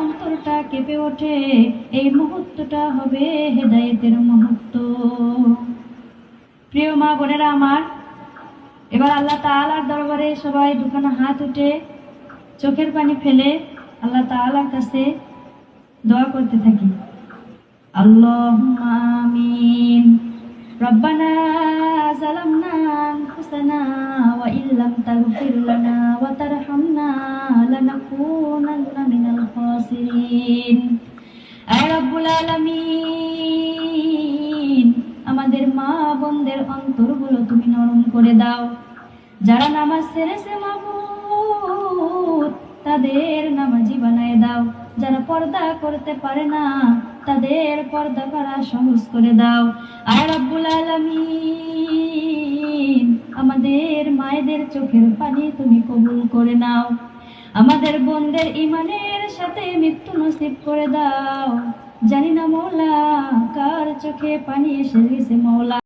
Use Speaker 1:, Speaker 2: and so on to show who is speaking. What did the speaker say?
Speaker 1: অন্তরটা কেঁপে ওঠে, এই মুহূর্তটা হবে হেদায়েতের মুহূর্ত। প্রিয় মা বোনেরা আমার, এবার আল্লাহ তাআলার দরবারে সবাই দুখানা হাত উঠে চোখের পানি ফেলে আল্লাহ তাআলার কাছে দোয়া করতে থাকি। আল্লাহুম্মা আমিন। রব্বানা যালামনা আনফুসানা ওয়া ইল্লাম তাগফির লানা ওয়া তারহামনা লানাকুনান্না মিনাল খাসিরিন। আয় রব্বুল আলামিন, আমাদের মা বোনদের অন্তরগুলো তুমি নরম করে দাও। যারা নামাজ ছেড়েছে মাবুদ, তাদের নামাজি বানায় দাও। যারা পর্দা করতে পারে না, তাদের পর্দা করা সহজ করে দাও। আয় রব্বুল আলামিন, আমাদের মায়েদের চোখের পানি তুমি কবুল করে নাও। আমাদের বোনদের ঈমানের সাথে মৃত্যু নসিব করে দাও। জানি না মওলা কার চোখে পানি এসে গেছে মওলা।